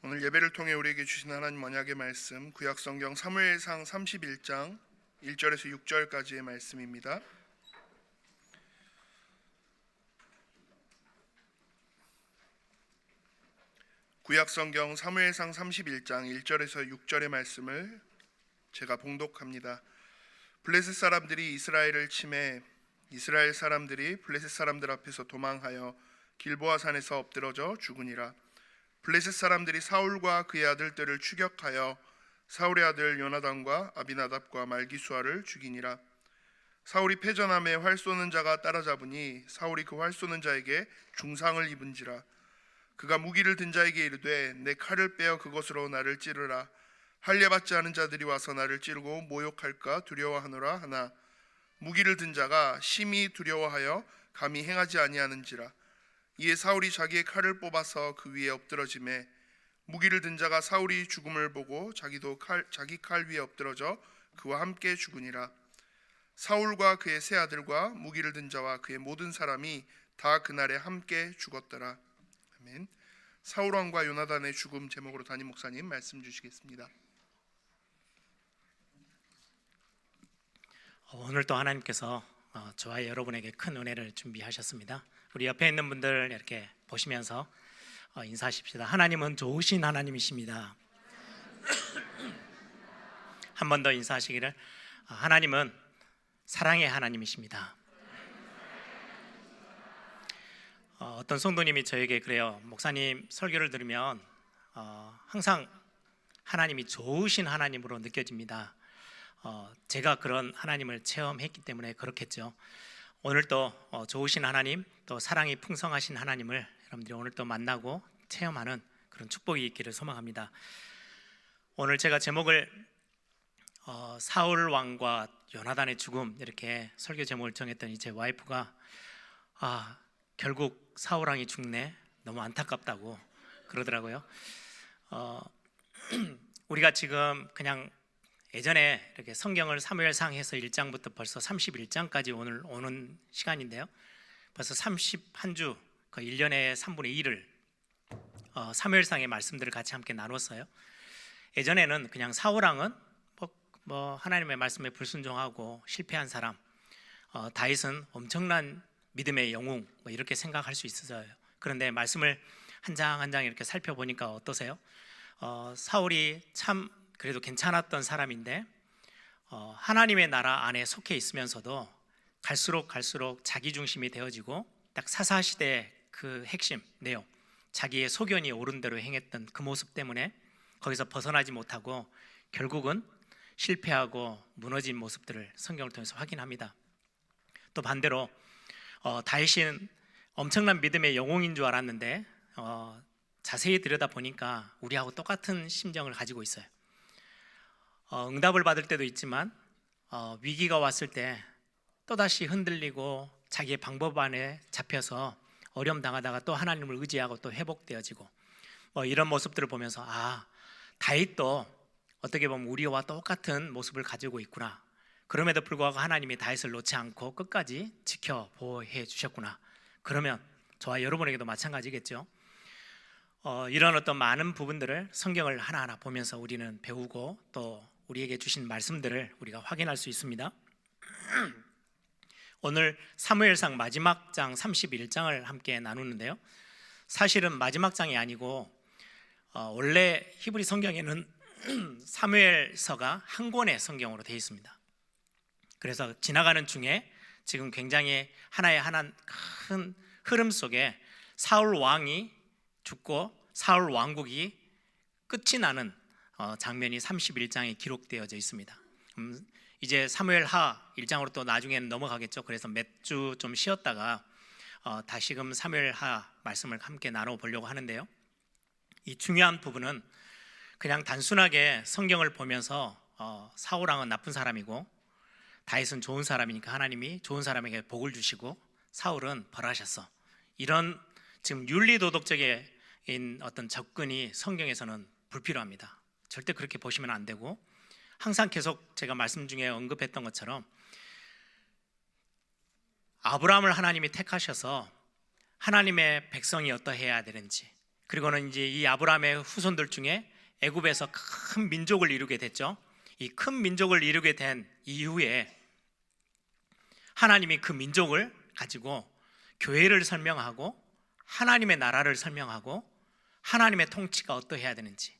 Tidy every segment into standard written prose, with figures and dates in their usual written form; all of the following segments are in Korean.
오늘 예배를 통해 우리에게 주신 하나님 언약의 말씀, 구약성경 사무엘상 31장 1절에서 6절까지의 말씀입니다. 구약성경 사무엘상 31장 1절에서 6절의 말씀을 제가 봉독합니다. 블레셋 사람들이 이스라엘을 침해 이스라엘 사람들이 블레셋 사람들 앞에서 도망하여 길보아 산에서 엎드러져 죽으니라. 블레셋 사람들이 사울과 그의 아들들을 추격하여 사울의 아들 요나단과 아비나답과 말기수아를 죽이니라. 사울이 패전함에 활 쏘는 자가 따라잡으니 사울이 그 활 쏘는 자에게 중상을 입은지라. 그가 무기를 든 자에게 이르되 내 칼을 빼어 그것으로 나를 찌르라. 할례 받지 않은 자들이 와서 나를 찌르고 모욕할까 두려워하노라 하나 무기를 든 자가 심히 두려워하여 감히 행하지 아니하는지라. 이에 사울이 자기의 칼을 뽑아서 그 위에 엎드러지매 무기를 든 자가 사울이 죽음을 보고 자기도 자기 칼 위에 엎드러져 그와 함께 죽으니라. 사울과 그의 세 아들과 무기를 든 자와 그의 모든 사람이 다 그날에 함께 죽었더라. 아멘. 사울 왕과 요나단의 죽음 제목으로 담임 목사님 말씀 주시겠습니다. 오늘 또 하나님께서 저와 여러분에게 큰 은혜를 준비하셨습니다. 우리 옆에 있는 분들 이렇게 보시면서 인사하십시다. 하나님은 좋으신 하나님이십니다. 한 번 더 인사하시기를. 하나님은 사랑의 하나님이십니다. 어떤 성도님이 저에게 그래요. 목사님 설교를 들으면 항상 하나님이 좋으신 하나님으로 느껴집니다. 제가 그런 하나님을 체험했기 때문에 그렇겠죠. 오늘 또 좋으신 하나님, 또 사랑이 풍성하신 하나님을 여러분들이 오늘 또 만나고 체험하는 그런 축복이 있기를 소망합니다. 오늘 제가 제목을 사울 왕과 요나단의 죽음 이렇게 설교 제목을 정했더니 제 와이프가 결국 사울 왕이 죽네, 너무 안타깝다고 그러더라고요. 우리가 지금 그냥 예전에 이렇게 성경을 사무엘상에서 1장부터 벌써 31장까지 오늘 오는 시간인데요. 벌써 31주, 그 1년의 3분의 1을 사무엘상의 말씀들을 같이 함께 나눴어요. 예전에는 그냥 사울왕은 뭐 하나님의 말씀에 불순종하고 실패한 사람, 다윗은 엄청난 믿음의 영웅, 뭐 이렇게 생각할 수 있어요. 그런데 말씀을 한 장 한 장 이렇게 살펴보니까 어떠세요? 사울이 참 그래도 괜찮았던 사람인데 하나님의 나라 안에 속해 있으면서도 갈수록 자기 중심이 되어지고 딱 사사시대의 그 핵심 내용, 자기의 소견이 옳은 대로 행했던 그 모습 때문에 거기서 벗어나지 못하고 결국은 실패하고 무너진 모습들을 성경을 통해서 확인합니다. 또 반대로 다윗은 엄청난 믿음의 영웅인 줄 알았는데 자세히 들여다보니까 우리하고 똑같은 심정을 가지고 있어요. 응답을 받을 때도 있지만 위기가 왔을 때 또다시 흔들리고 자기의 방법 안에 잡혀서 어려움 당하다가 또 하나님을 의지하고 또 회복되어지고 이런 모습들을 보면서 다윗도 어떻게 보면 우리와 똑같은 모습을 가지고 있구나. 그럼에도 불구하고 하나님이 다윗을 놓지 않고 끝까지 지켜 보호해 주셨구나. 그러면 저와 여러분에게도 마찬가지겠죠. 이런 어떤 많은 부분들을 성경을 하나하나 보면서 우리는 배우고 또 우리에게 주신 말씀들을 우리가 확인할 수 있습니다. 오늘 사무엘상 마지막 장 31장을 함께 나누는데요. 사실은 마지막 장이 아니고 원래 히브리 성경에는 사무엘서가 한 권의 성경으로 되어 있습니다. 그래서 지나가는 중에 지금 굉장히 하나의 큰 흐름 속에 사울 왕이 죽고 사울 왕국이 끝이 나는 장면이 31장에 기록되어져 있습니다. 이제 사무엘하 1장으로 또 나중에는 넘어가겠죠. 그래서 몇 주 좀 쉬었다가 다시금 사무엘하 말씀을 함께 나눠보려고 하는데요. 이 중요한 부분은 그냥 단순하게 성경을 보면서 사울 왕은 나쁜 사람이고 다윗은 좋은 사람이니까 하나님이 좋은 사람에게 복을 주시고 사울은 벌하셨어, 이런 지금 윤리도덕적인 어떤 접근이 성경에서는 불필요합니다. 절대 그렇게 보시면 안 되고, 항상 계속 제가 말씀 중에 언급했던 것처럼 아브라함을 하나님이 택하셔서 하나님의 백성이 어떠해야 되는지, 그리고는 이제 이 아브라함의 후손들 중에 애굽에서 큰 민족을 이루게 됐죠. 이 큰 민족을 이루게 된 이후에 하나님이 그 민족을 가지고 교회를 설명하고 하나님의 나라를 설명하고 하나님의 통치가 어떠해야 되는지,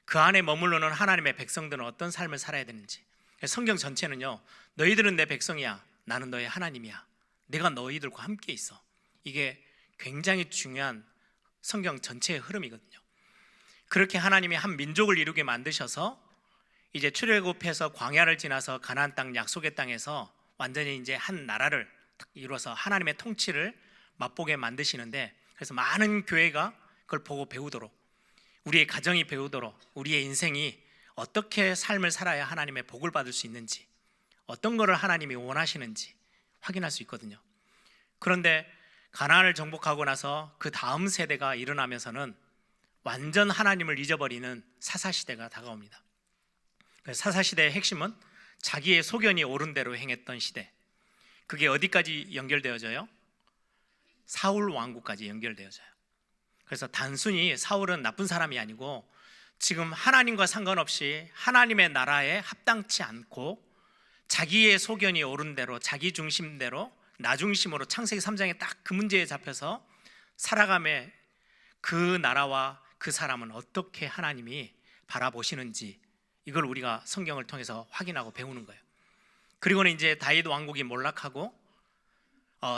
그 안에 머물러는 하나님의 백성들은 어떤 삶을 살아야 되는지. 성경 전체는요, 너희들은 내 백성이야, 나는 너의 하나님이야, 내가 너희들과 함께 있어. 이게 굉장히 중요한 성경 전체의 흐름이거든요. 그렇게 하나님이 한 민족을 이루게 만드셔서 이제 출애굽해서 광야를 지나서 가나안 땅, 약속의 땅에서 완전히 이제 한 나라를 이루어서 하나님의 통치를 맛보게 만드시는데, 그래서 많은 교회가 그걸 보고 배우도록, 우리의 가정이 배우도록, 우리의 인생이 어떻게 삶을 살아야 하나님의 복을 받을 수 있는지, 어떤 것을 하나님이 원하시는지 확인할 수 있거든요. 그런데 가나안을 정복하고 나서 그 다음 세대가 일어나면서는 완전 하나님을 잊어버리는 사사시대가 다가옵니다. 사사시대의 핵심은 자기의 소견이 옳은 대로 행했던 시대. 그게 어디까지 연결되어져요? 사울 왕국까지 연결되어져요. 그래서 단순히 사울은 나쁜 사람이 아니고 지금 하나님과 상관없이 하나님의 나라에 합당치 않고 자기의 소견이 옳은 대로, 자기 중심대로, 나 중심으로 창세기 3장에 딱 그 문제에 잡혀서 살아감에 그 나라와 그 사람은 어떻게 하나님이 바라보시는지, 이걸 우리가 성경을 통해서 확인하고 배우는 거예요. 그리고는 이제 다윗 왕국이 몰락하고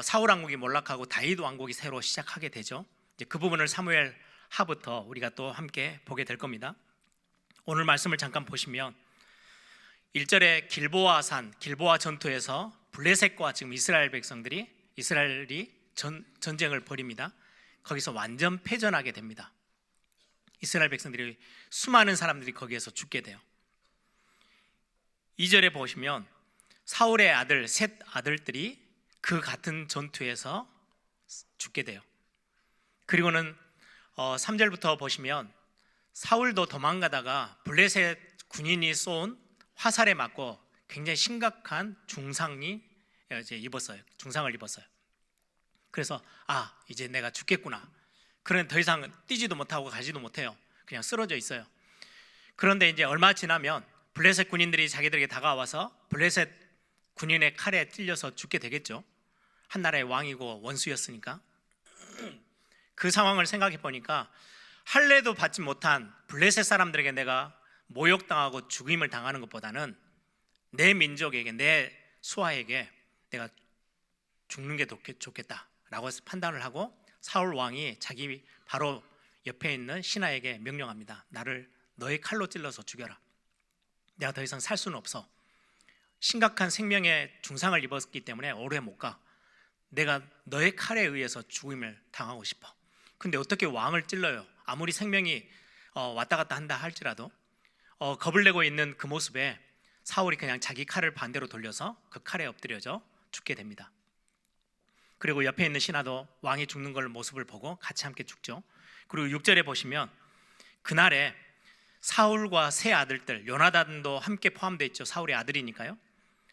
사울 왕국이 몰락하고 다윗 왕국이 새로 시작하게 되죠. 이제 그 부분을 사무엘 하부터 우리가 또 함께 보게 될 겁니다. 오늘 말씀을 잠깐 보시면 1절에 길보아 산, 길보아 전투에서 블레셋과 지금 이스라엘이 전쟁을 벌입니다. 거기서 완전 패전하게 됩니다. 이스라엘 백성들이, 수많은 사람들이 거기에서 죽게 돼요. 2절에 보시면 사울의 아들, 셋 아들들이 그 같은 전투에서 죽게 돼요. 그리고는 3절부터 보시면 사울도 도망가다가 블레셋 군인이 쏜 화살에 맞고 굉장히 심각한 중상을 입었어요. 그래서 이제 내가 죽겠구나. 그런데 더 이상 뛰지도 못하고 가지도 못해요. 그냥 쓰러져 있어요. 그런데 이제 얼마 지나면 블레셋 군인들이 자기들에게 다가와서 블레셋 군인의 칼에 찔려서 죽게 되겠죠. 한 나라의 왕이고 원수였으니까. 그 상황을 생각해 보니까 할례도 받지 못한 블레셋 사람들에게 내가 모욕당하고 죽임을 당하는 것보다는 내 민족에게, 내 수하에게 내가 죽는 게 좋겠다라고 판단을 하고 사울 왕이 자기 바로 옆에 있는 신하에게 명령합니다. 나를 너의 칼로 찔러서 죽여라. 내가 더 이상 살 수는 없어. 심각한 생명의 중상을 입었기 때문에 오래 못 가. 내가 너의 칼에 의해서 죽임을 당하고 싶어. 근데 어떻게 왕을 찔러요? 아무리 생명이 왔다 갔다 한다 할지라도 겁을 내고 있는 그 모습에 사울이 그냥 자기 칼을 반대로 돌려서 그 칼에 엎드려져 죽게 됩니다. 그리고 옆에 있는 신하도 왕이 죽는 걸 모습을 보고 같이 함께 죽죠. 그리고 6절에 보시면 그날에 사울과 세 아들들, 요나단도 함께 포함되어 있죠. 사울의 아들이니까요.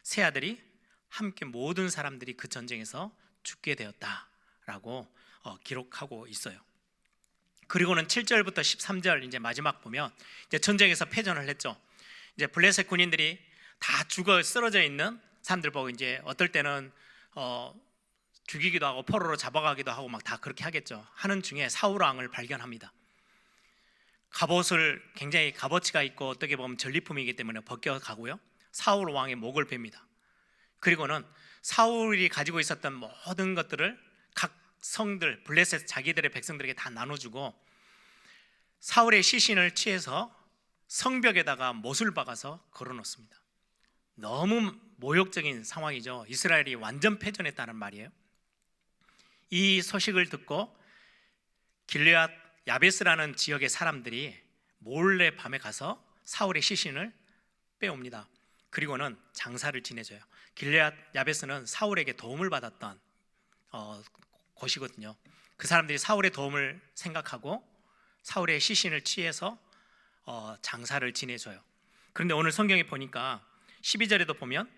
세 아들이 함께 모든 사람들이 그 전쟁에서 죽게 되었다라고 기록하고 있어요. 그리고는 7절부터 13절 이제 마지막 보면 이제 전쟁에서 패전을 했죠. 이제 블레셋 군인들이 다 죽어 쓰러져 있는 사람들 보고 이제 어떨 때는 죽이기도 하고 포로로 잡아가기도 하고 막 다 그렇게 하겠죠. 하는 중에 사울 왕을 발견합니다. 갑옷을 굉장히 값어치가 있고 어떻게 보면 전리품이기 때문에 벗겨가고요. 사울 왕의 목을 베니다. 그리고는 사울이 가지고 있었던 모든 것들을 각 성들, 블레셋 자기들의 백성들에게 다 나눠주고 사울의 시신을 취해서 성벽에다가 못을 박아서 걸어놓습니다. 너무 모욕적인 상황이죠. 이스라엘이 완전 패전했다는 말이에요. 이 소식을 듣고 길르앗 야베스라는 지역의 사람들이 몰래 밤에 가서 사울의 시신을 빼옵니다. 그리고는 장사를 지내줘요. 길르앗 야베스는 사울에게 도움을 받았던 곳이거든요. 그 사람들이 사울의 도움을 생각하고 사울의 시신을 취해서 장사를 지내줘요. 그런데 오늘 성경에 보니까 12절에도 보면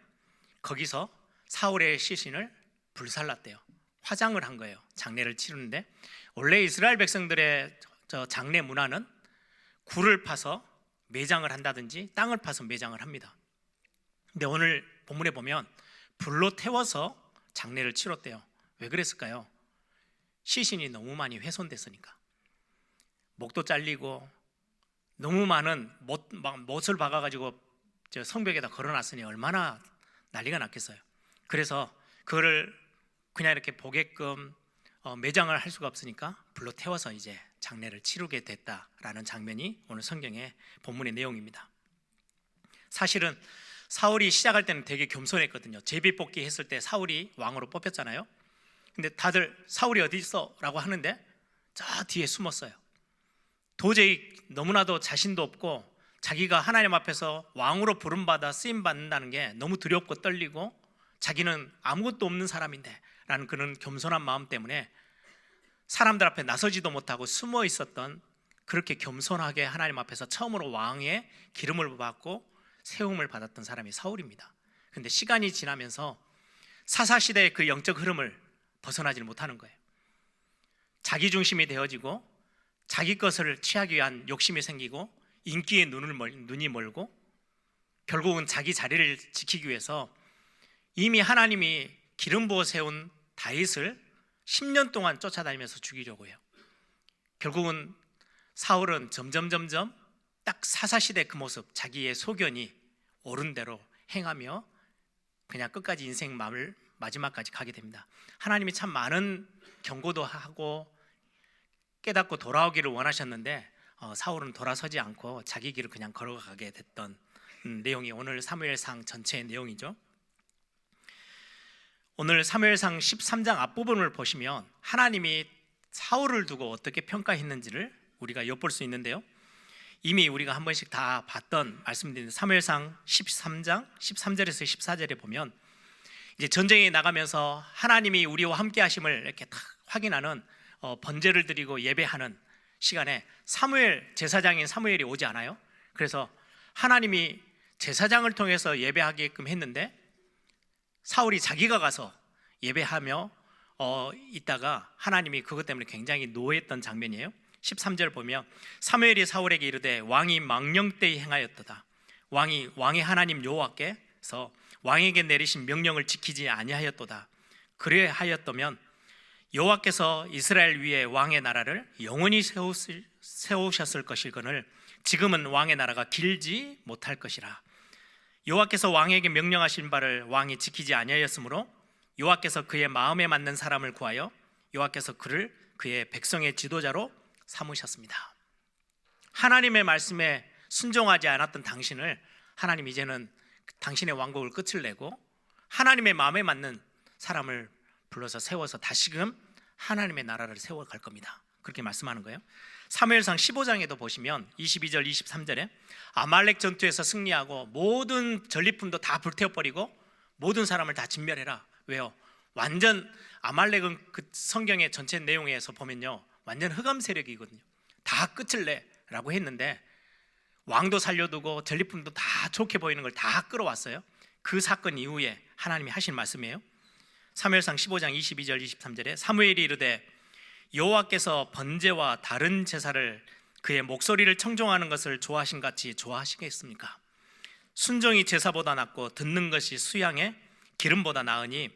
거기서 사울의 시신을 불살랐대요. 화장을 한 거예요. 장례를 치르는데 원래 이스라엘 백성들의 저 장래 문화는 굴을 파서 매장을 한다든지 땅을 파서 매장을 합니다. 근데 오늘 본문에 보면 불로 태워서 장례를 치렀대요. 왜 그랬을까요? 시신이 너무 많이 훼손됐으니까. 목도 잘리고 너무 많은 못을 박아가지고 저 성벽에다 걸어놨으니 얼마나 난리가 났겠어요. 그래서 그거를 그냥 이렇게 보게끔 매장을 할 수가 없으니까 불로 태워서 이제 장례를 치르게 됐다라는 장면이 오늘 성경의 본문의 내용입니다. 사실은 사울이 시작할 때는 되게 겸손했거든요. 제비뽑기 했을 때 사울이 왕으로 뽑혔잖아요. 근데 다들 사울이 어디 있어? 라고 하는데 저 뒤에 숨었어요. 도저히 너무나도 자신도 없고 자기가 하나님 앞에서 왕으로 부름받아 쓰임받는다는 게 너무 두렵고 떨리고 자기는 아무것도 없는 사람인데 라는 그런 겸손한 마음 때문에 사람들 앞에 나서지도 못하고 숨어 있었던, 그렇게 겸손하게 하나님 앞에서 처음으로 왕의 기름을 받고 세움을 받았던 사람이 사울입니다. 그런데 시간이 지나면서 사사시대의 그 영적 흐름을 벗어나지 못하는 거예요. 자기 중심이 되어지고 자기 것을 취하기 위한 욕심이 생기고 인기에 눈이 멀고 결국은 자기 자리를 지키기 위해서 이미 하나님이 기름 부어 세운 다윗을 10년 동안 쫓아다니면서 죽이려고 해요. 결국은 사울은 점점 딱 사사시대 그 모습, 자기의 소견이 옳은 대로 행하며 그냥 끝까지 인생 마지막까지 가게 됩니다. 하나님이 참 많은 경고도 하고 깨닫고 돌아오기를 원하셨는데 사울은 돌아서지 않고 자기 길을 그냥 걸어가게 됐던 내용이 오늘 사무엘상 전체의 내용이죠. 오늘 사무엘상 13장 앞부분을 보시면 하나님이 사울을 두고 어떻게 평가했는지를 우리가 엿볼 수 있는데요. 이미 우리가 한 번씩 다 봤던 말씀드린 사무엘상 13장 13절에서 14절에 보면 이제 전쟁에 나가면서 하나님이 우리와 함께 하심을 이렇게 딱 확인하는 번제를 드리고 예배하는 시간에 제사장인 사무엘이 오지 않아요? 그래서 하나님이 제사장을 통해서 예배하게끔 했는데 사울이 자기가 가서 예배하며 있다가 하나님이 그것 때문에 굉장히 노했던 장면이에요. 13절 보면 사무엘이 사울에게 이르되 왕이 망령되이 행하였도다. 왕의 하나님 여호와께서 왕에게 내리신 명령을 지키지 아니하였도다. 그래하였다면 여호와께서 이스라엘 위에 왕의 나라를 영원히 세우셨을 것이거늘 지금은 왕의 나라가 길지 못할 것이라. 여호와께서 왕에게 명령하신 바를 왕이 지키지 아니하였으므로 여호와께서 그의 마음에 맞는 사람을 구하여 여호와께서 그를 그의 백성의 지도자로 삼으셨습니다. 하나님의 말씀에 순종하지 않았던 당신을 하나님 이제는 당신의 왕국을 끝을 내고 하나님의 마음에 맞는 사람을 불러서 세워서 다시금 하나님의 나라를 세워갈 겁니다. 그렇게 말씀하는 거예요. 사무엘상 15장에도 보시면 22절 23절에 아말렉 전투에서 승리하고 모든 전리품도 다 불태워버리고 모든 사람을 다 진멸해라. 왜요? 완전 아말렉은 그 성경의 전체 내용에서 보면요 완전 흑암 세력이거든요. 다 끝을 내라고 했는데 왕도 살려두고 전리품도 다 좋게 보이는 걸 다 끌어왔어요. 그 사건 이후에 하나님이 하신 말씀이에요. 사무엘상 15장 22절 23절에 사무엘이 이르되 여호와께서 번제와 다른 제사를 그의 목소리를 청종하는 것을 좋아하신 같이 좋아하시겠습니까? 순종이 제사보다 낫고 듣는 것이 수양의 기름보다 나으니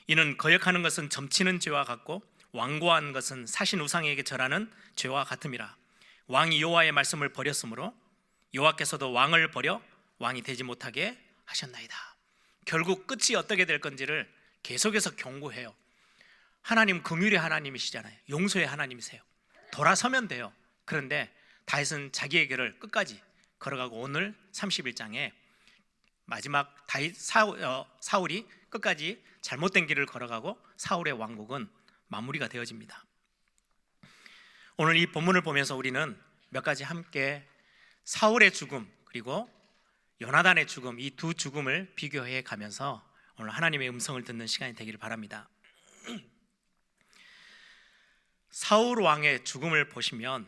이는 거역하는 것은 점치는 죄와 같고 완고한 것은 사신 우상에게 절하는 죄와 같음이라. 왕이 여호와의 말씀을 버렸으므로 여호와께서도 왕을 버려 왕이 되지 못하게 하셨나이다. 결국 끝이 어떻게 될 건지를 계속해서 경고해요. 하나님 긍휼의 하나님이시잖아요. 용서의 하나님이세요. 돌아서면 돼요. 그런데 다윗은 자기의 길을 끝까지 걸어가고 오늘 31장에 마지막 사울이 끝까지 잘못된 길을 걸어가고 사울의 왕국은 마무리가 되어집니다. 오늘 이 본문을 보면서 우리는 몇 가지 함께 사울의 죽음 그리고 요나단의 죽음, 이 두 죽음을 비교해 가면서 오늘 하나님의 음성을 듣는 시간이 되기를 바랍니다. 사울 왕의 죽음을 보시면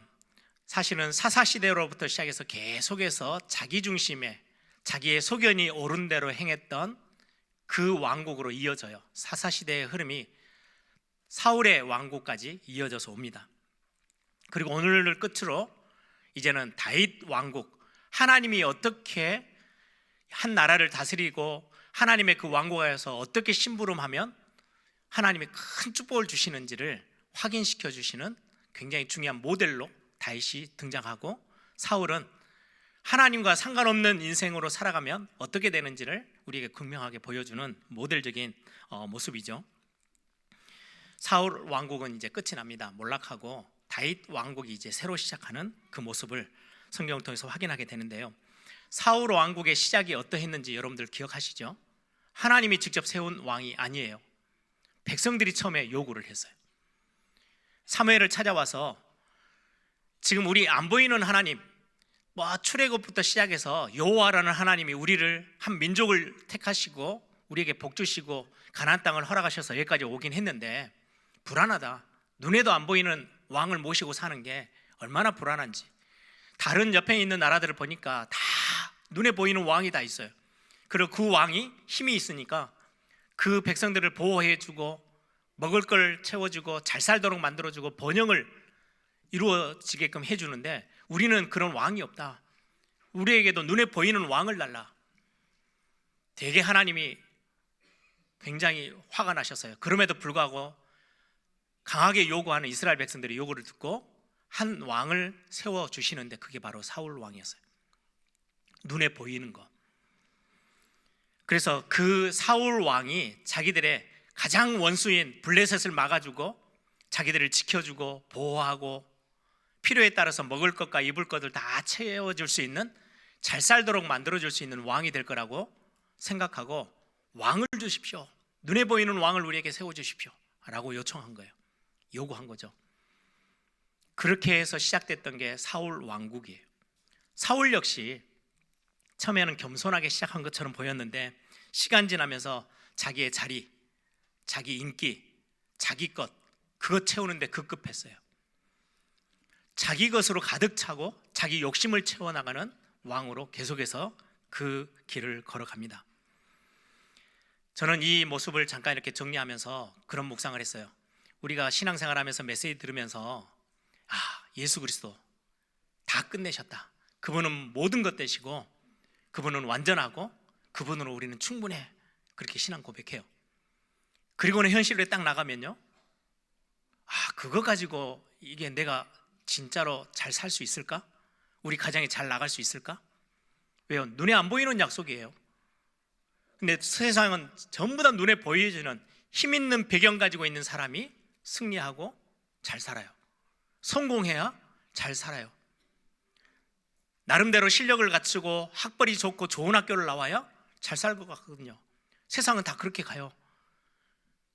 사실은 사사시대로부터 시작해서 계속해서 자기 중심에 자기의 소견이 옳은 대로 행했던 그 왕국으로 이어져요. 사사시대의 흐름이 사울의 왕국까지 이어져서 옵니다. 그리고 오늘을 끝으로 이제는 다윗 왕국, 하나님이 어떻게 한 나라를 다스리고 하나님의 그 왕국에서 어떻게 심부름하면 하나님의 큰 축복을 주시는지를 확인시켜 주시는 굉장히 중요한 모델로 다윗이 등장하고, 사울은 하나님과 상관없는 인생으로 살아가면 어떻게 되는지를 우리에게 극명하게 보여주는 모델적인 모습이죠. 사울 왕국은 이제 끝이 납니다. 몰락하고 다윗 왕국이 이제 새로 시작하는 그 모습을 성경을 통해서 확인하게 되는데요. 사울 왕국의 시작이 어떠했는지 여러분들 기억하시죠? 하나님이 직접 세운 왕이 아니에요. 백성들이 처음에 요구를 했어요. 사무엘을 찾아와서 지금 우리 안 보이는 하나님, 출애굽부터 시작해서 여호와라는 하나님이 우리를 한 민족을 택하시고 우리에게 복 주시고 가나안 땅을 허락하셔서 여기까지 오긴 했는데 불안하다. 눈에도 안 보이는 왕을 모시고 사는 게 얼마나 불안한지. 다른 옆에 있는 나라들을 보니까 다 눈에 보이는 왕이 다 있어요. 그리고 그 왕이 힘이 있으니까 그 백성들을 보호해주고 먹을 걸 채워주고 잘 살도록 만들어주고 번영을 이루어지게끔 해주는데 우리는 그런 왕이 없다. 우리에게도 눈에 보이는 왕을 달라. 되게 하나님이 굉장히 화가 나셨어요. 그럼에도 불구하고 강하게 요구하는 이스라엘 백성들의 요구를 듣고 한 왕을 세워주시는데 그게 바로 사울 왕이었어요. 눈에 보이는 것. 그래서 그 사울 왕이 자기들의 가장 원수인 블레셋을 막아주고 자기들을 지켜주고 보호하고 필요에 따라서 먹을 것과 입을 것을 다 채워줄 수 있는, 잘 살도록 만들어줄 수 있는 왕이 될 거라고 생각하고 왕을 주십시오. 눈에 보이는 왕을 우리에게 세워주십시오 라고 요청한 거예요. 요구한 거죠. 그렇게 해서 시작됐던 게 사울 왕국이에요. 사울 역시 처음에는 겸손하게 시작한 것처럼 보였는데 시간 지나면서 자기의 자리, 자기 인기, 자기 것, 그것 채우는데 급급했어요. 자기 것으로 가득 차고 자기 욕심을 채워나가는 왕으로 계속해서 그 길을 걸어갑니다. 저는 이 모습을 잠깐 이렇게 정리하면서 그런 묵상을 했어요. 우리가 신앙생활하면서 메시지 들으면서 예수 그리스도 다 끝내셨다. 그분은 모든 것 되시고 그분은 완전하고 그분으로 우리는 충분해. 그렇게 신앙 고백해요. 그리고는 현실에 딱 나가면요, 그거 가지고 이게 내가 진짜로 잘 살 수 있을까? 우리 가정이 잘 나갈 수 있을까? 왜요? 눈에 안 보이는 약속이에요. 근데 세상은 전부 다 눈에 보여지는 힘 있는 배경 가지고 있는 사람이 승리하고 잘 살아요. 성공해야 잘 살아요. 나름대로 실력을 갖추고 학벌이 좋고 좋은 학교를 나와야 잘 살 것 같거든요. 세상은 다 그렇게 가요.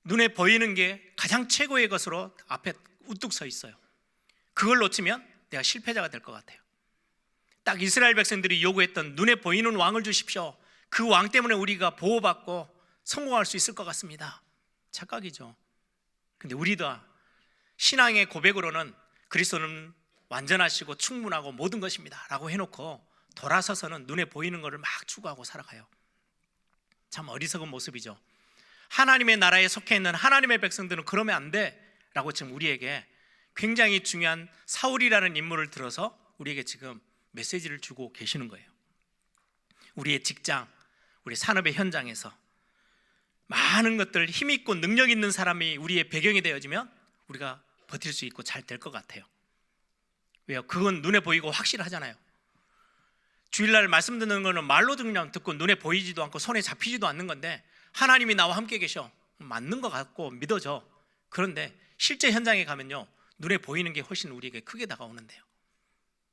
눈에 보이는 게 가장 최고의 것으로 앞에 우뚝 서 있어요. 그걸 놓치면 내가 실패자가 될 것 같아요. 딱 이스라엘 백성들이 요구했던 눈에 보이는 왕을 주십시오. 그 왕 때문에 우리가 보호받고 성공할 수 있을 것 같습니다. 착각이죠. 근데 우리도 신앙의 고백으로는 그리스도는 완전하시고 충분하고 모든 것입니다 라고 해놓고 돌아서서는 눈에 보이는 것을 막 추구하고 살아가요. 참 어리석은 모습이죠. 하나님의 나라에 속해 있는 하나님의 백성들은 그러면 안 돼 라고 지금 우리에게 굉장히 중요한 사울이라는 인물을 들어서 우리에게 지금 메시지를 주고 계시는 거예요. 우리의 직장, 우리 산업의 현장에서 많은 것들, 힘있고 능력 있는 사람이 우리의 배경이 되어지면 우리가 버틸 수 있고 잘 될 것 같아요. 왜요? 그건 눈에 보이고 확실하잖아요. 주일날 말씀 듣는 거는 말로 그냥 듣고 눈에 보이지도 않고 손에 잡히지도 않는 건데 하나님이 나와 함께 계셔. 맞는 것 같고 믿어져. 그런데 실제 현장에 가면요, 눈에 보이는 게 훨씬 우리에게 크게 다가오는데요.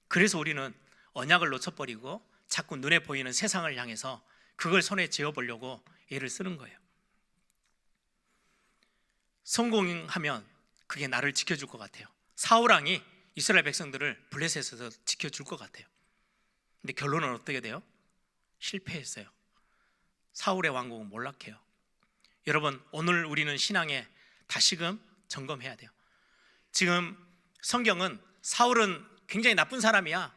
그래서 우리는 언약을 놓쳐버리고 자꾸 눈에 보이는 세상을 향해서 그걸 손에 쥐어보려고 애를 쓰는 거예요. 성공하면 그게 나를 지켜줄 것 같아요. 사울왕이 이스라엘 백성들을 블레셋에서 지켜줄 것 같아요. 근데 결론은 어떻게 돼요? 실패했어요. 사울의 왕국은 몰락해요. 여러분, 오늘 우리는 신앙에 다시금 점검해야 돼요. 지금 성경은 사울은 굉장히 나쁜 사람이야,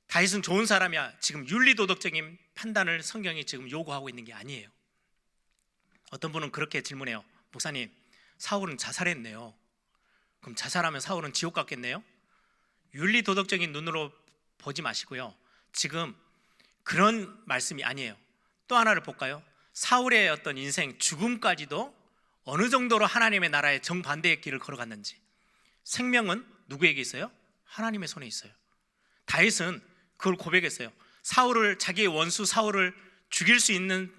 다윗은 좋은 사람이야, 지금 윤리도덕적인 판단을 성경이 지금 요구하고 있는 게 아니에요. 어떤 분은 그렇게 질문해요. 목사님, 사울은 자살했네요. 그럼 자살하면 사울은 지옥 갔겠네요? 윤리 도덕적인 눈으로 보지 마시고요. 지금 그런 말씀이 아니에요. 또 하나를 볼까요? 사울의 어떤 인생 죽음까지도 어느 정도로 하나님의 나라의 정반대의 길을 걸어갔는지. 생명은 누구에게 있어요? 하나님의 손에 있어요. 다윗은 그걸 고백했어요. 사울을, 자기의 원수 사울을 죽일 수 있는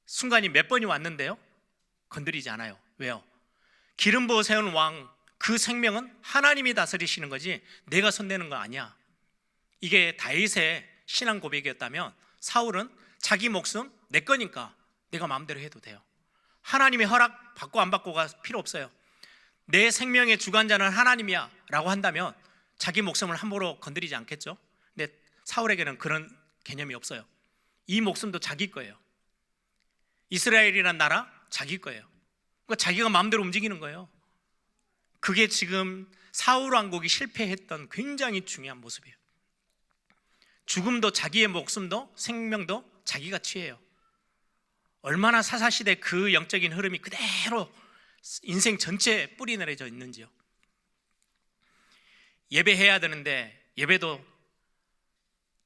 순간이 몇 번이 왔는데요, 건드리지 않아요. 왜요? 기름 부어 세운 왕, 그 생명은 하나님이 다스리시는 거지 내가 손대는 거 아니야. 이게 다윗의 신앙 고백이었다면 사울은 자기 목숨 내 거니까 내가 마음대로 해도 돼요. 하나님의 허락 받고 안 받고가 필요 없어요. 내 생명의 주관자는 하나님이야 라고 한다면 자기 목숨을 함부로 건드리지 않겠죠. 근데 사울에게는 그런 개념이 없어요. 이 목숨도 자기 거예요. 이스라엘이란 나라 자기 거예요. 그러니까 자기가 마음대로 움직이는 거예요. 그게 지금 사울 왕국이 실패했던 굉장히 중요한 모습이에요. 죽음도 자기의 목숨도 생명도 자기가 취해요. 얼마나 사사시대 그 영적인 흐름이 그대로 인생 전체에 뿌리 내려져 있는지요. 예배해야 되는데 예배도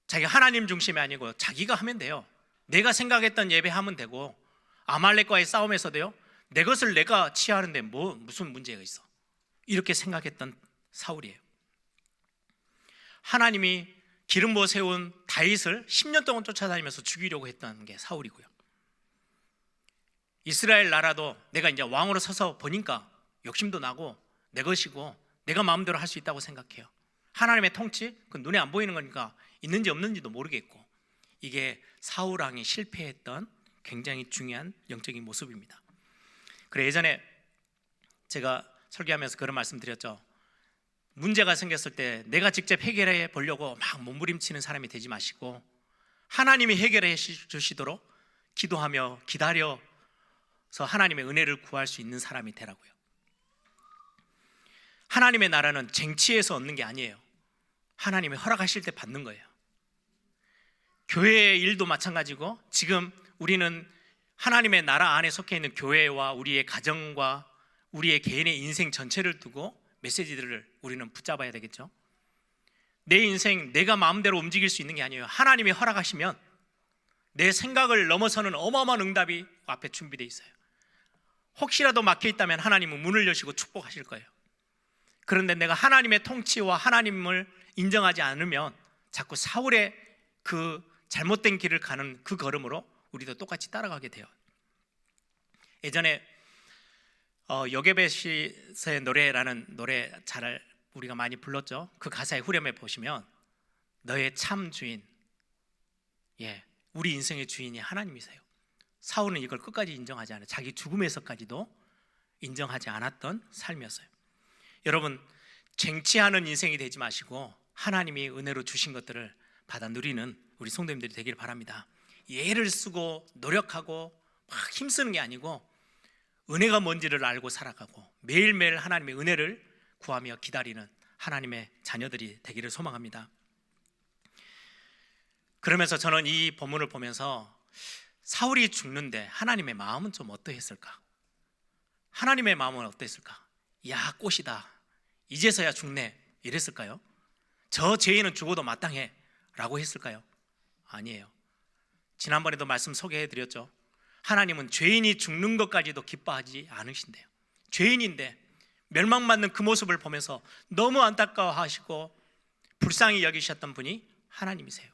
자기가 하나님 중심이 아니고 자기가 하면 돼요. 내가 생각했던 예배하면 되고, 아말렉과의 싸움에서도요, 내 것을 내가 취하는데 무슨 문제가 있어, 이렇게 생각했던 사울이에요. 하나님이 기름 부어 세운 다윗을 10년 동안 쫓아다니면서 죽이려고 했던 게 사울이고요. 이스라엘 나라도 내가 이제 왕으로 서서 보니까 욕심도 나고 내 것이고 내가 마음대로 할 수 있다고 생각해요. 하나님의 통치, 그 눈에 안 보이는 거니까 있는지 없는지도 모르겠고, 이게 사울 왕이 실패했던 굉장히 중요한 영적인 모습입니다. 그래, 예전에 제가 설교하면서 그런 말씀 드렸죠. 문제가 생겼을 때 내가 직접 해결해 보려고 막 몸부림치는 사람이 되지 마시고 하나님이 해결해 주시도록 기도하며 기다려서 하나님의 은혜를 구할 수 있는 사람이 되라고요. 하나님의 나라는 쟁취해서 얻는 게 아니에요. 하나님이 허락하실 때 받는 거예요. 교회의 일도 마찬가지고, 지금 우리는 하나님의 나라 안에 속해 있는 교회와 우리의 가정과 우리의 개인의 인생 전체를 두고 메시지들을 우리는 붙잡아야 되겠죠. 내 인생 내가 마음대로 움직일 수 있는 게 아니에요. 하나님이 허락하시면 내 생각을 넘어서는 어마어마한 응답이 앞에 준비되어 있어요. 혹시라도 막혀 있다면 하나님은 문을 여시고 축복하실 거예요. 그런데 내가 하나님의 통치와 하나님을 인정하지 않으면 자꾸 사울의 그 잘못된 길을 가는 그 걸음으로 우리도 똑같이 따라가게 돼요. 예전에 여게벳의 노래라는 노래 잘 우리가 많이 불렀죠. 그 가사의 후렴에 보시면 너의 참 주인, 우리 인생의 주인이 하나님이세요. 사울은 이걸 끝까지 인정하지 않아요. 자기 죽음에서까지도 인정하지 않았던 삶이었어요. 여러분, 쟁취하는 인생이 되지 마시고 하나님이 은혜로 주신 것들을 받아 누리는 우리 성도님들이 되길 바랍니다. 애를 쓰고 노력하고 막 힘쓰는 게 아니고 은혜가 뭔지를 알고 살아가고 매일매일 하나님의 은혜를 구하며 기다리는 하나님의 자녀들이 되기를 소망합니다. 그러면서 저는 이 본문을 보면서 사울이 죽는데 하나님의 마음은 좀 어떠했을까? 하나님의 마음은 어땠을까? 야, 꽃이다, 이제서야 죽네, 이랬을까요? 저 죄인은 죽어도 마땅해 라고 했을까요? 아니에요. 지난번에도 말씀 소개해드렸죠. 하나님은 죄인이 죽는 것까지도 기뻐하지 않으신대요. 죄인인데 멸망받는 그 모습을 보면서 너무 안타까워하시고 불쌍히 여기셨던 분이 하나님이세요.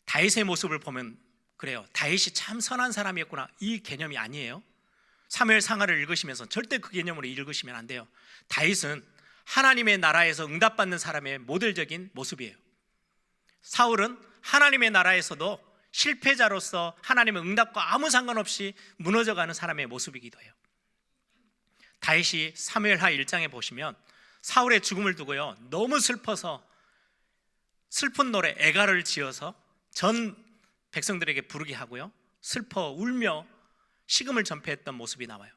다윗의 모습을 보면 그래요. 다윗이 참 선한 사람이었구나, 이 개념이 아니에요. 사무엘 상하를 읽으시면서 절대 그 개념으로 읽으시면 안 돼요. 다윗은 하나님의 나라에서 응답받는 사람의 모델적인 모습이에요. 사울은 하나님의 나라에서도 실패자로서 하나님의 응답과 아무 상관없이 무너져가는 사람의 모습이기도 해요. 다윗이 사무엘하 1장에 보시면 사울의 죽음을 두고요, 너무 슬퍼서 슬픈 노래 애가를 지어서 전 백성들에게 부르게 하고요, 슬퍼 울며 식음을 전폐했던 모습이 나와요.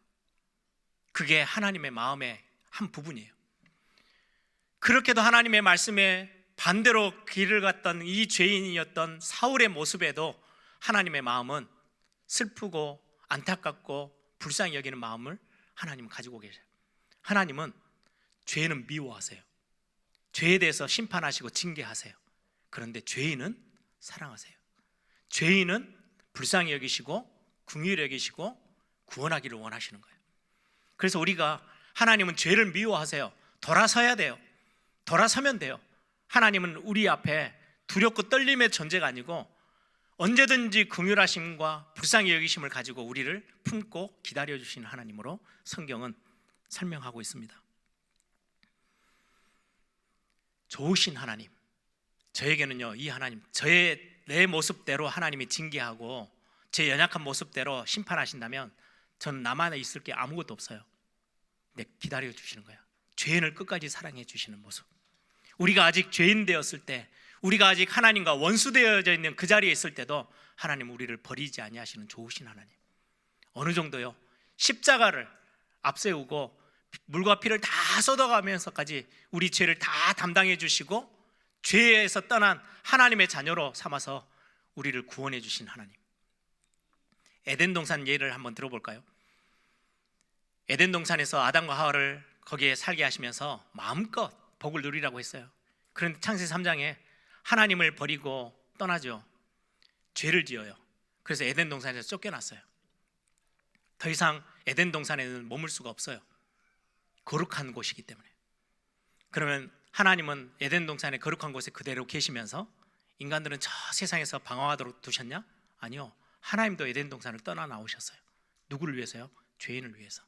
그게 하나님의 마음의 한 부분이에요. 그렇게도 하나님의 말씀에 반대로 길을 갔던 이 죄인이었던 사울의 모습에도 하나님의 마음은 슬프고 안타깝고 불쌍히 여기는 마음을 하나님은 가지고 계세요. 하나님은 죄는 미워하세요. 죄에 대해서 심판하시고 징계하세요. 그런데 죄인은 사랑하세요. 죄인은 불쌍히 여기시고 긍휼히 여기시고 구원하기를 원하시는 거예요. 그래서 우리가 하나님은 죄를 미워하세요. 돌아서야 돼요. 돌아서면 돼요. 하나님은 우리 앞에 두렵고 떨림의 존재가 아니고 언제든지 긍휼하심과 불쌍히 여기심을 가지고 우리를 품고 기다려주시는 하나님으로 성경은 설명하고 있습니다. 좋으신 하나님, 저에게는요, 이 하나님, 내 모습대로 하나님이 징계하고 제 연약한 모습대로 심판하신다면 저는 나만에 있을 게 아무것도 없어요. 근데 기다려주시는 거예요. 죄인을 끝까지 사랑해 주시는 모습. 우리가 아직 죄인 되었을 때, 우리가 아직 하나님과 원수되어져 있는 그 자리에 있을 때도 하나님 우리를 버리지 아니하시는 좋으신 하나님. 어느 정도요? 십자가를 앞세우고 물과 피를 다 쏟아가면서까지 우리 죄를 다 담당해 주시고 죄에서 떠난 하나님의 자녀로 삼아서 우리를 구원해 주신 하나님. 에덴 동산 예를 한번 들어볼까요? 에덴 동산에서 아담과 하와를 거기에 살게 하시면서 마음껏 복을 누리라고 했어요. 그런데 창세기 3장에 하나님을 버리고 떠나죠. 죄를 지어요. 그래서 에덴 동산에서 쫓겨났어요. 더 이상 에덴 동산에는 머물 수가 없어요. 거룩한 곳이기 때문에. 그러면 하나님은 에덴 동산의 거룩한 곳에 그대로 계시면서 인간들은 저 세상에서 방황하도록 두셨냐? 아니요. 하나님도 에덴 동산을 떠나 나오셨어요. 누구를 위해서요? 죄인을 위해서.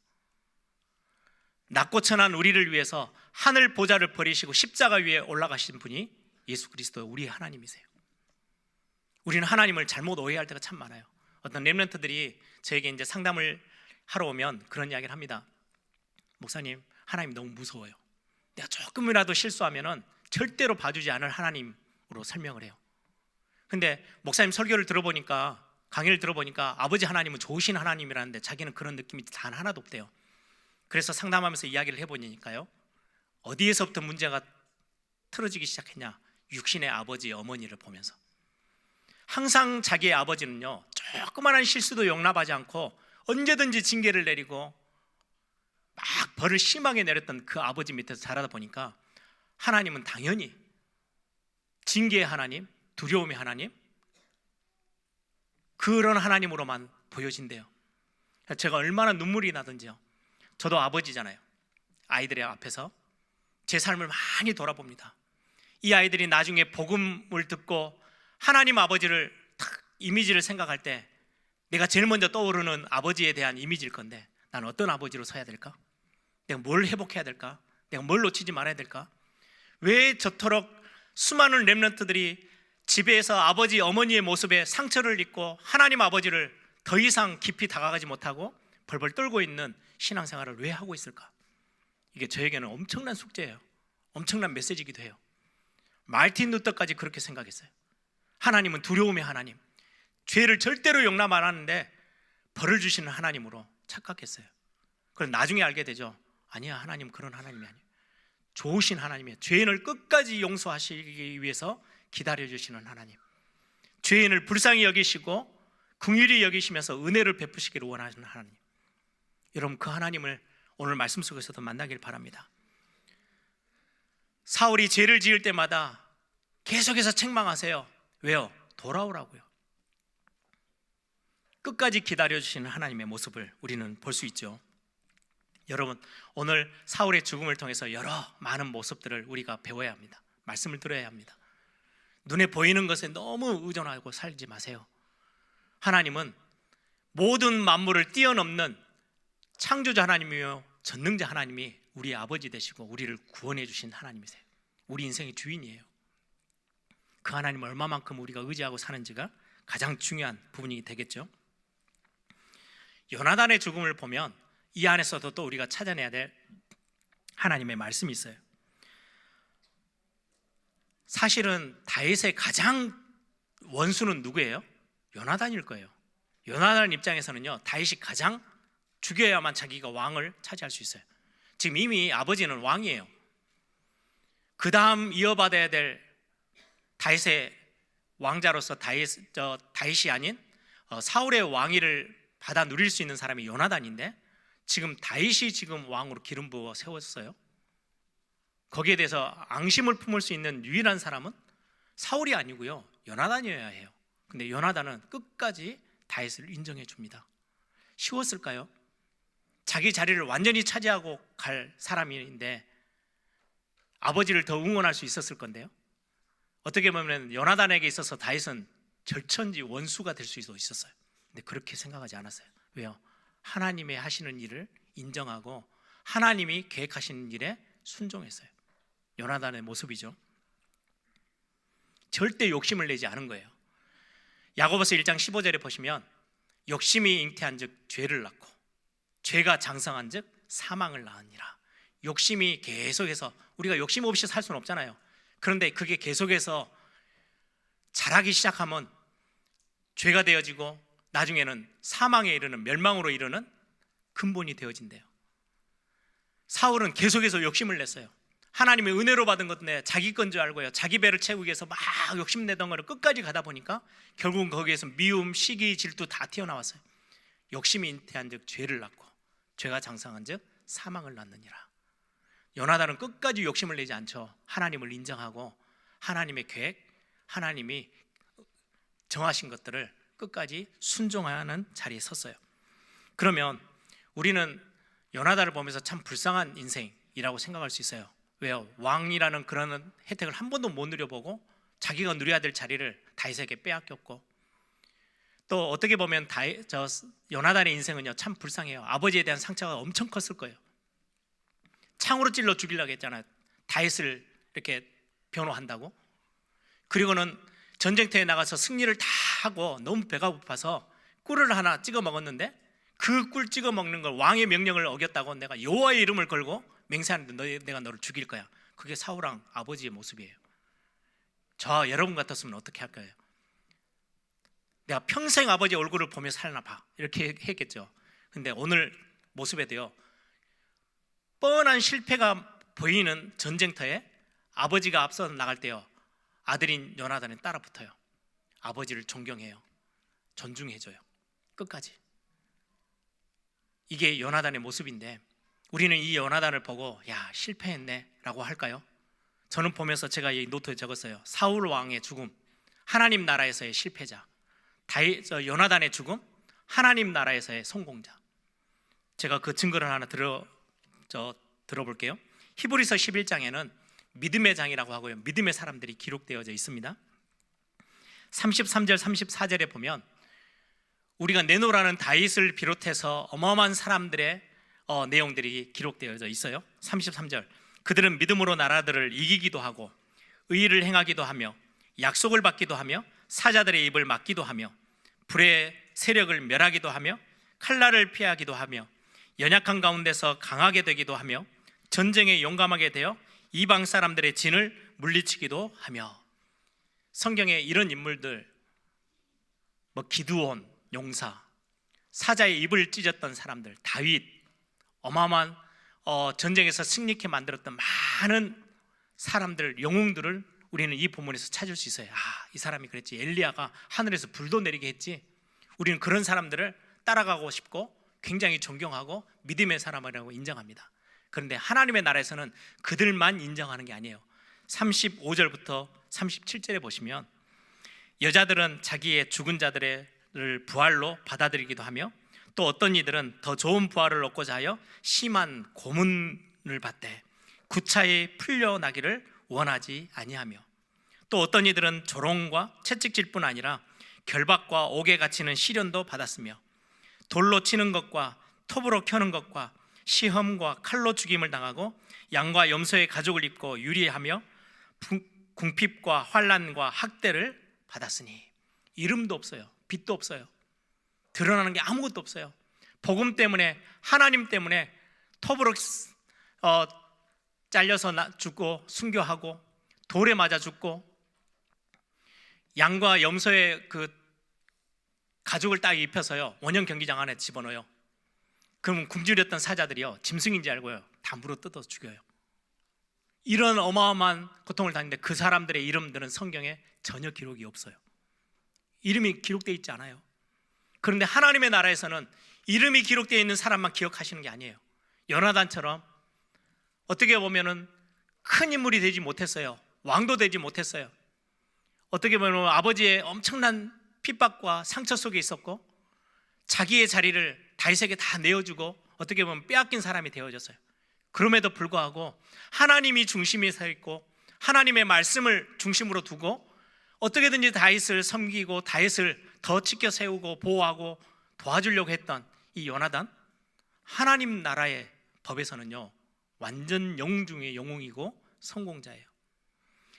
낮고 천한 우리를 위해서 하늘 보좌를 버리시고 십자가 위에 올라가신 분이 예수 그리스도 우리 하나님이세요. 우리는 하나님을 잘못 오해할 때가 참 많아요. 어떤 렘넌트들이 저에게 이제 상담을 하러 오면 그런 이야기를 합니다. 목사님, 하나님 너무 무서워요. 내가 조금이라도 실수하면은 절대로 봐주지 않을 하나님으로 설명을 해요. 근데 목사님 설교를 들어보니까, 강의를 들어보니까 아버지 하나님은 좋으신 하나님이라는데 자기는 그런 느낌이 단 하나도 없대요. 그래서 상담하면서 이야기를 해보니까요, 어디에서부터 문제가 틀어지기 시작했냐? 육신의 아버지, 어머니를 보면서 항상 자기의 아버지는요, 조그마한 실수도 용납하지 않고 언제든지 징계를 내리고 막 벌을 심하게 내렸던 그 아버지 밑에서 자라다 보니까 하나님은 당연히 징계의 하나님, 두려움의 하나님, 그런 하나님으로만 보여진대요. 제가 얼마나 눈물이 나든지요. 저도 아버지잖아요. 아이들의 앞에서 제 삶을 많이 돌아봅니다. 이 아이들이 나중에 복음을 듣고 하나님 아버지를 딱 이미지를 생각할 때 내가 제일 먼저 떠오르는 아버지에 대한 이미지일 건데, 난 어떤 아버지로 서야 될까? 내가 뭘 회복해야 될까? 내가 뭘 놓치지 말아야 될까? 왜 저토록 수많은 렘넌트들이 집에서 아버지, 어머니의 모습에 상처를 입고 하나님 아버지를 더 이상 깊이 다가가지 못하고 벌벌 떨고 있는 신앙생활을 왜 하고 있을까? 이게 저에게는 엄청난 숙제예요. 엄청난 메시지이기도 해요. 마르틴 루터까지 그렇게 생각했어요. 하나님은 두려움의 하나님, 죄를 절대로 용납 안 하는데 벌을 주시는 하나님으로 착각했어요. 그래서 나중에 알게 되죠. 아니야, 하나님 그런 하나님이 아니에요. 좋으신 하나님이에요. 죄인을 끝까지 용서하시기 위해서 기다려주시는 하나님, 죄인을 불쌍히 여기시고 긍휼히 여기시면서 은혜를 베푸시기를 원하시는 하나님. 여러분, 그 하나님을 오늘 말씀 속에서도 만나길 바랍니다. 사울이 죄를 지을 때마다 계속해서 책망하세요. 왜요? 돌아오라고요. 끝까지 기다려주시는 하나님의 모습을 우리는 볼 수 있죠. 여러분, 오늘 사울의 죽음을 통해서 여러 많은 모습들을 우리가 배워야 합니다. 말씀을 들어야 합니다. 눈에 보이는 것에 너무 의존하고 살지 마세요. 하나님은 모든 만물을 뛰어넘는 창조자 하나님이요 전능자 하나님이 우리의 아버지 되시고 우리를 구원해 주신 하나님이세요. 우리 인생의 주인이에요. 그 하나님을 얼마만큼 우리가 의지하고 사는지가 가장 중요한 부분이 되겠죠. 요나단의 죽음을 보면 이 안에서도 또 우리가 찾아내야 될 하나님의 말씀이 있어요. 사실은 다윗의 가장 원수는 누구예요? 요나단일 거예요. 요나단 입장에서는요, 다윗이 가장 죽여야만 자기가 왕을 차지할 수 있어요. 지금 이미 아버지는 왕이에요. 그 다음 이어받아야 될 다윗의 왕자로서 다윗이 아닌 사울의 왕위를 받아 누릴 수 있는 사람이 요나단인데, 지금 다윗이 지금 왕으로 기름 부어 세웠어요. 거기에 대해서 앙심을 품을 수 있는 유일한 사람은 사울이 아니고요, 요나단이어야 해요. 근데 요나단은 끝까지 다윗을 인정해 줍니다. 쉬웠을까요? 자기 자리를 완전히 차지하고 갈 사람인데 아버지를 더 응원할 수 있었을 건데요. 어떻게 보면 요나단에게 있어서 다윗은 절천지 원수가 될 수도 있었어요. 근데 그렇게 생각하지 않았어요. 왜요? 하나님의 하시는 일을 인정하고 하나님이 계획하시는 일에 순종했어요. 요나단의 모습이죠. 절대 욕심을 내지 않은 거예요. 야고보서 1장 15절에 보시면 욕심이 잉태한즉 죄를 낳고 죄가 장성한즉 사망을 낳으니라. 욕심이 계속해서, 우리가 욕심 없이 살 수는 없잖아요. 그런데 그게 계속해서 자라기 시작하면 죄가 되어지고 나중에는 사망에 이르는, 멸망으로 이르는 근본이 되어진대요. 사울은 계속해서 욕심을 냈어요. 하나님의 은혜로 받은 건데 자기 건 줄 알고요, 자기 배를 채우기 위해서 막 욕심내던 거를 끝까지 가다 보니까 결국은 거기에서 미움, 시기, 질투 다 튀어나왔어요. 욕심이 잉태한즉 죄를 낳고 죄가 장성한즉 사망을 낳느니라. 요나단은 끝까지 욕심을 내지 않죠. 하나님을 인정하고 하나님의 계획, 하나님이 정하신 것들을 끝까지 순종하는 자리에 섰어요. 그러면 우리는 요나단을 보면서 참 불쌍한 인생이라고 생각할 수 있어요. 왜요? 왕이라는 그런 혜택을 한 번도 못 누려보고 자기가 누려야 될 자리를 다윗에게 빼앗겼고, 또 어떻게 보면 요나단의 인생은요 참 불쌍해요. 아버지에 대한 상처가 엄청 컸을 거예요. 창으로 찔러 죽이려고 했잖아요. 다윗을 이렇게 변호한다고. 그리고는 전쟁터에 나가서 승리를 다 하고 너무 배가 고파서 꿀을 하나 찍어 먹었는데 그 꿀 찍어 먹는 걸, 왕의 명령을 어겼다고 내가 여호와의 이름을 걸고 맹세하는데 내가 너를 죽일 거야. 그게 사울왕 아버지의 모습이에요. 저와 여러분 같았으면 어떻게 할 거예요? 내가 평생 아버지 얼굴을 보며 살나 봐, 이렇게 했겠죠. 근데 오늘 모습에도요, 뻔한 실패가 보이는 전쟁터에 아버지가 앞서 나갈 때요, 아들인 요나단은 따라 붙어요. 아버지를 존경해요. 존중해줘요. 끝까지. 이게 요나단의 모습인데 우리는 이 요나단을 보고 야, 실패했네 라고 할까요? 저는 보면서 제가 이 노트에 적었어요. 사울 왕의 죽음, 하나님 나라에서의 실패자. 요나단의 죽음, 하나님 나라에서의 성공자. 제가 그 증거를 하나 들어볼게요. 히브리서 11장에는 믿음의 장이라고 하고요, 믿음의 사람들이 기록되어져 있습니다. 33절 34절에 보면 우리가 내노라는 다윗을 비롯해서 어마어마한 사람들의 내용들이 기록되어져 있어요. 33절, 그들은 믿음으로 나라들을 이기기도 하고 의를 행하기도 하며 약속을 받기도 하며 사자들의 입을 막기도 하며 불의 세력을 멸하기도 하며 칼날을 피하기도 하며 연약한 가운데서 강하게 되기도 하며 전쟁에 용감하게 되어 이방 사람들의 진을 물리치기도 하며. 성경에 이런 인물들, 기드온 용사, 사자의 입을 찢었던 사람들, 다윗, 어마어마한 전쟁에서 승리케 만들었던 많은 사람들, 영웅들을 우리는 이 본문에서 찾을 수 있어요. 이 사람이 그랬지, 엘리야가 하늘에서 불도 내리게 했지. 우리는 그런 사람들을 따라가고 싶고 굉장히 존경하고 믿음의 사람이라고 인정합니다. 그런데 하나님의 나라에서는 그들만 인정하는 게 아니에요. 35절부터 37절에 보시면 여자들은 자기의 죽은 자들을 부활로 받아들이기도 하며 또 어떤 이들은 더 좋은 부활을 얻고자 하여 심한 고문을 받되 구차히 풀려나기를 원하지 아니하며 또 어떤 이들은 조롱과 채찍질뿐 아니라 결박과 옥에 갇히는 시련도 받았으며 돌로 치는 것과 톱으로 켜는 것과 시험과 칼로 죽임을 당하고 양과 염소의 가죽을 입고 유리하며 궁핍과 환난과 학대를 받았으니. 이름도 없어요. 빛도 없어요. 드러나는 게 아무것도 없어요. 복음 때문에, 하나님 때문에 톱으로 잘려서 죽고 순교하고 돌에 맞아 죽고 양과 염소의 그 가죽을 딱 입혀서요 원형 경기장 안에 집어넣어요. 그러면 굶주렸던 사자들이요 짐승인지 알고요 다 물어 뜯어서 죽여요. 이런 어마어마한 고통을 당했는데 그 사람들의 이름들은 성경에 전혀 기록이 없어요. 이름이 기록되어 있지 않아요. 그런데 하나님의 나라에서는 이름이 기록되어 있는 사람만 기억하시는 게 아니에요. 요나단처럼 어떻게 보면은 큰 인물이 되지 못했어요. 왕도 되지 못했어요. 어떻게 보면 아버지의 엄청난 핍박과 상처 속에 있었고 자기의 자리를 다윗에게 다 내어주고 어떻게 보면 빼앗긴 사람이 되어졌어요. 그럼에도 불구하고 하나님이 중심에 서 있고 하나님의 말씀을 중심으로 두고 어떻게든지 다윗을 섬기고 다윗을 더 지켜 세우고 보호하고 도와주려고 했던 이 요나단, 하나님 나라의 법에서는요 완전 영웅 중의 영웅이고 성공자예요.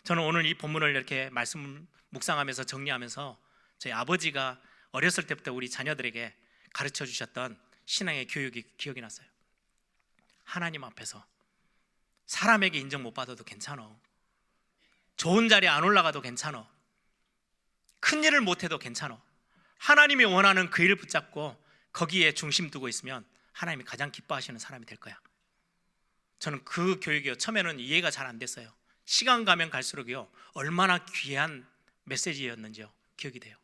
저는 오늘 이 본문을 이렇게 말씀 묵상하면서 정리하면서 저희 아버지가 어렸을 때부터 우리 자녀들에게 가르쳐 주셨던 신앙의 교육이 기억이 났어요. 하나님 앞에서 사람에게 인정 못 받아도 괜찮아. 좋은 자리에 안 올라가도 괜찮아. 큰 일을 못해도 괜찮아. 하나님이 원하는 그 일을 붙잡고 거기에 중심 두고 있으면 하나님이 가장 기뻐하시는 사람이 될 거야. 저는 그 교육이요 처음에는 이해가 잘 안 됐어요. 시간 가면 갈수록요 얼마나 귀한 메시지였는지요 기억이 돼요.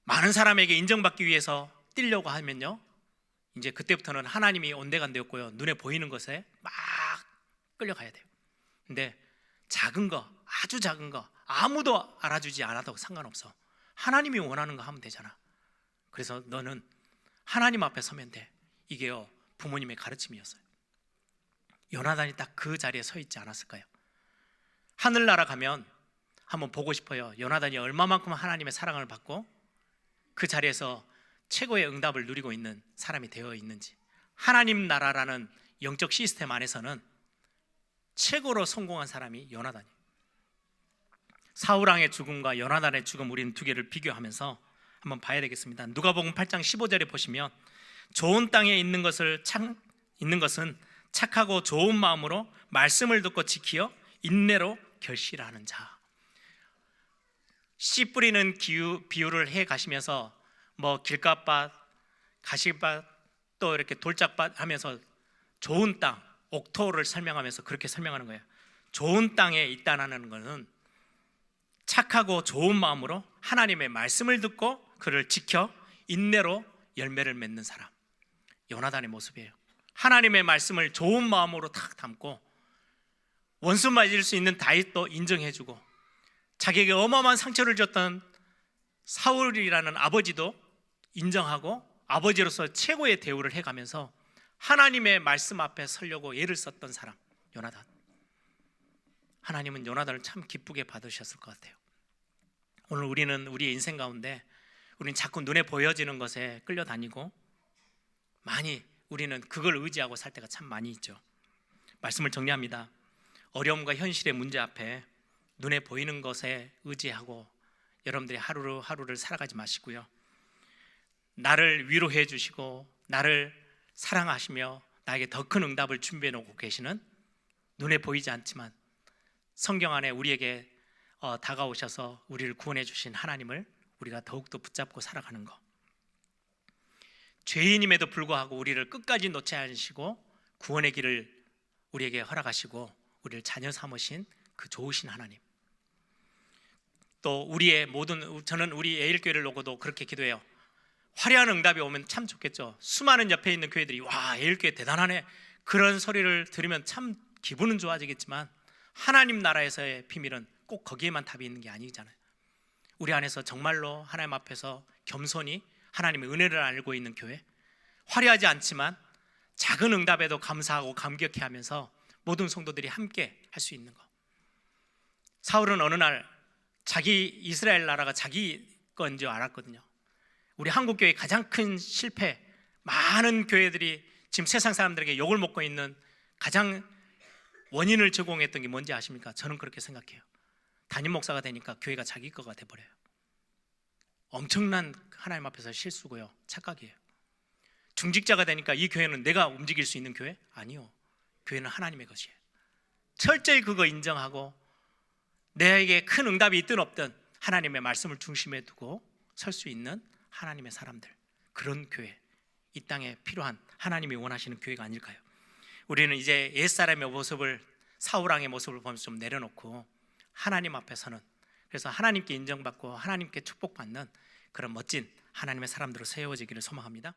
많은 사람에게 인정받기 위해서 뛰려고 하면요 이제 그때부터는 하나님이 온데간데였고요 눈에 보이는 것에 막 끌려가야 돼요. 근데 작은 거, 아주 작은 거 아무도 알아주지 않아도 상관없어. 하나님이 원하는 거 하면 되잖아. 그래서 너는 하나님 앞에 서면 돼. 이게요 부모님의 가르침이었어요. 요나단이 딱 그 자리에 서 있지 않았을까요? 하늘나라 가면 한번 보고 싶어요. 요나단이 얼마만큼 하나님의 사랑을 받고 그 자리에서 최고의 응답을 누리고 있는 사람이 되어 있는지. 하나님 나라라는 영적 시스템 안에서는 최고로 성공한 사람이 요나단이에요. 사울왕의 죽음과 요나단의 죽음, 우리는 두 개를 비교하면서 한번 봐야 되겠습니다. 누가복음 8장 15절에 보시면 좋은 땅에 있는 것은 착하고 좋은 마음으로 말씀을 듣고 지키어 인내로 결실하는 자. 씨 뿌리는 비유를 해 가시면서 뭐 길가밭, 가시밭, 또 이렇게 돌짝밭 하면서 좋은 땅, 옥토를 설명하면서 그렇게 설명하는 거예요. 좋은 땅에 있다는 것은 착하고 좋은 마음으로 하나님의 말씀을 듣고 그를 지켜 인내로 열매를 맺는 사람. 요나단의 모습이에요. 하나님의 말씀을 좋은 마음으로 탁 담고 원수 맞을 수 있는 다윗도 인정해주고 자기에게 어마어마한 상처를 줬던 사울이라는 아버지도 인정하고 아버지로서 최고의 대우를 해가면서 하나님의 말씀 앞에 서려고 애를 썼던 사람 요나단. 하나님은 요나단을 참 기쁘게 받으셨을 것 같아요. 오늘 우리는 우리의 인생 가운데 우리는 자꾸 눈에 보여지는 것에 끌려다니고 많이 우리는 그걸 의지하고 살 때가 참 많이 있죠. 말씀을 정리합니다. 어려움과 현실의 문제 앞에 눈에 보이는 것에 의지하고 여러분들이 하루를 살아가지 마시고요. 나를 위로해 주시고 나를 사랑하시며 나에게 더 큰 응답을 준비해 놓고 계시는 눈에 보이지 않지만 성경 안에 우리에게 다가오셔서 우리를 구원해 주신 하나님을 우리가 더욱더 붙잡고 살아가는 것. 죄인임에도 불구하고 우리를 끝까지 놓지 않으시고 구원의 길을 우리에게 허락하시고 우리를 자녀 삼으신 그 좋으신 하나님. 또 우리의 저는 우리 에일교회를 놓고도 그렇게 기도해요. 화려한 응답이 오면 참 좋겠죠. 수많은 옆에 있는 교회들이 와 에일교회 대단하네 그런 소리를 들으면 참 기분은 좋아지겠지만 하나님 나라에서의 비밀은 꼭 거기에만 답이 있는 게 아니잖아요. 우리 안에서 정말로 하나님 앞에서 겸손히 하나님의 은혜를 알고 있는 교회, 화려하지 않지만 작은 응답에도 감사하고 감격해하면서 모든 성도들이 함께 할 수 있는 것. 사울은 어느 날 자기 이스라엘 나라가 자기 건지 알았거든요. 우리 한국교회의 가장 큰 실패, 많은 교회들이 지금 세상 사람들에게 욕을 먹고 있는 가장 원인을 제공했던 게 뭔지 아십니까? 저는 그렇게 생각해요. 담임 목사가 되니까 교회가 자기 거가 돼버려요. 엄청난 하나님 앞에서 실수고요, 착각이에요. 중직자가 되니까 이 교회는 내가 움직일 수 있는 교회? 아니요, 교회는 하나님의 것이에요. 철저히 그거 인정하고 내게 큰 응답이 있든 없든 하나님의 말씀을 중심에 두고 설 수 있는 하나님의 사람들, 그런 교회, 이 땅에 필요한 하나님이 원하시는 교회가 아닐까요? 우리는 이제 옛사람의 모습을, 사울왕의 모습을 보면서 좀 내려놓고 하나님 앞에서는, 그래서 하나님께 인정받고 하나님께 축복받는 그런 멋진 하나님의 사람들로 세워지기를 소망합니다.